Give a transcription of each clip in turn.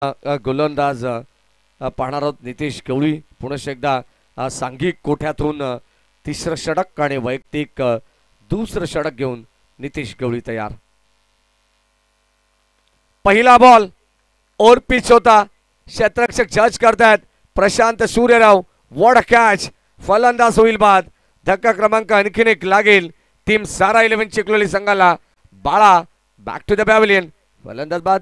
गोलंदाज पाहणार आहोत नितेश गवळी पुन्हा एकदा सांघिक कोठ्यातून तिसरं षटक आणि वैयक्तिक दुसरं षटक घेऊन नितेश गवळी तयार। पहिला बॉल और पिच होता, क्षेत्ररक्षक जज करतायत Prashant Suryarao. What a catch, फलंदाज होईल बाद। धक्का क्रमांक आणखीन एक लागेल टीम सारा 11 चिखलोली संघाला। बाळा बॅक टू द पॅव्हलियन, फलंदाज बाद।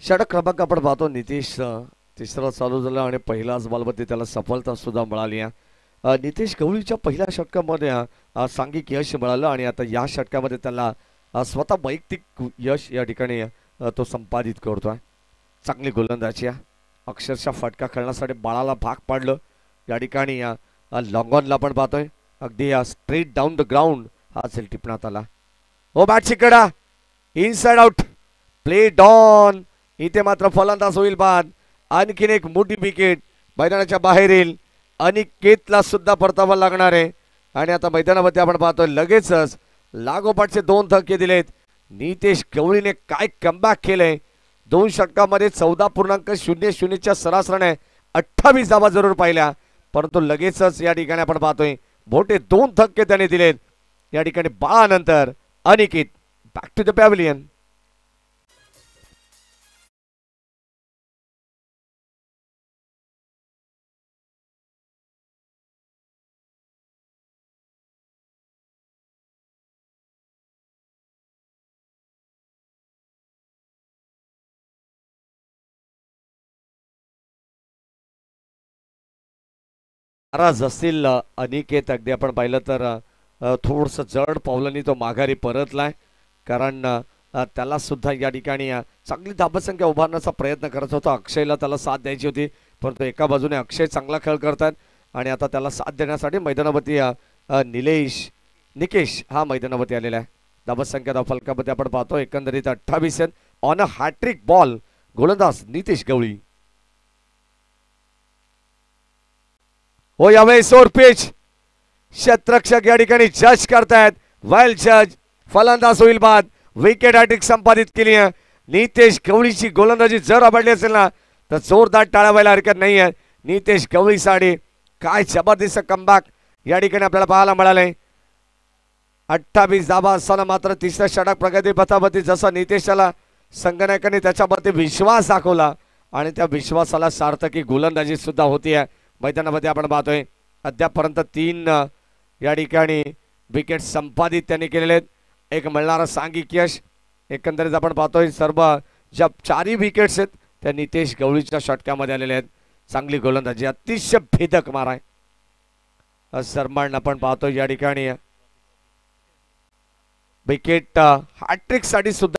षटक क्रमांक आपण पाहतो नितेश तिसरा चालू झाला आणि पहिलाच बॉलमध्ये त्याला सफलता सुद्धा मिळाली आहे। नितेश गवळीच्या पहिल्या षटकामध्ये सांघिक यश मिळालं आणि आता या षटकामध्ये त्याला स्वतः वैयक्तिक यश या ठिकाणी तो संपादित करतोय। चांगली गोलंदाजी अक्षरशः फटका खेळण्यासाठी बाळाला भाग पाडलं। या ठिकाणी लॉंग ऑनला पण पाहतोय अगदी स्ट्रेट डाऊन द ग्राउंड हा सेल टिपण्यात आला। हो बॅटची कडा इनसाइड आउट, प्ले डॉन। इथे मात्र फलंदाज होईल बाद। आणखीन एक मोठी विकेट मैदानाच्या बाहेर येईल। अनिकेतला सुद्धा परतावा लागणार आहे आणि आता मैदानामध्ये आपण पाहतोय लगेचच लागोपाठचे 2 धक्के दिलेत। नितेश गवळीने काय कमबॅक केलंय। 2 षटकामध्ये 14.00च्या सरासरीने 28 धावा जरूर पाहिल्या, परंतु लगेचच या ठिकाणी आपण पाहतोय मोठे 2 धक्के त्याने दिलेत। या ठिकाणी बाळानंतर Aniket back to the pavilion. नाराज असतील अनिकेत, अगदी आपण पाहिलं तर थोडंसं जड पावलांनी तो माघारी परतलाय, कारण त्याला सुद्धा या ठिकाणी चांगली धावसंख्या उभारण्याचा प्रयत्न करत होता। अक्षयला त्याला साथ द्यायची होती, परंतु एका बाजूने अक्षय चांगला खेळ करतात आणि आता त्याला साथ देण्यासाठी मैदानावरती निकेश हा मैदानावरती आलेला आहे। धावसंख्या फलकामध्ये आपण पाहतो एकंदरीत 28 ऑन अ हॅट्रिक बॉल गोलंदाज नितेश गवळी। हो यावेळेस ओर पिच, क्षेत्ररक्षक या ठिकाणी जज करतायत वेल जज। फलंदाज होईल बाद। विकेट हॅट्रिक संपादित केली आहे। नितेश गवळीची गोलंदाजी जर आवडली असेल ना तर जोरदार टाळ्या व्हायला हरकत नाही आहे। नितेश गवळीसाठी काय जबरदस्त कमबॅक या ठिकाणी आपल्याला पाहायला मिळाले। 28 धावा असताना मात्र तिसऱ्या षटक प्रगती पथावरती जसा नितेशला संगणकाने त्याच्यावरती विश्वास दाखवला आणि त्या विश्वासाला सार्थकी गोलंदाजी सुद्धा होतीये। मैदानामध्ये आपण पाहतोय अद्यापर्यंत 3 या ठिकाणी विकेट संपादित त्यांनी केलेले आहेत। एक मिळणारा सांघिक यश। एकंदरीत आपण पाहतोय सर्व ज्या 4 विकेट्स आहेत त्या नितेश गवळीच्या षटकामध्ये आलेले आहेत। चांगली गोलंदाजी, अतिशय भेदक मार आहे। सरमान आपण पाहतोय या ठिकाणी विकेट हॅट्रिक साठी सुद्धा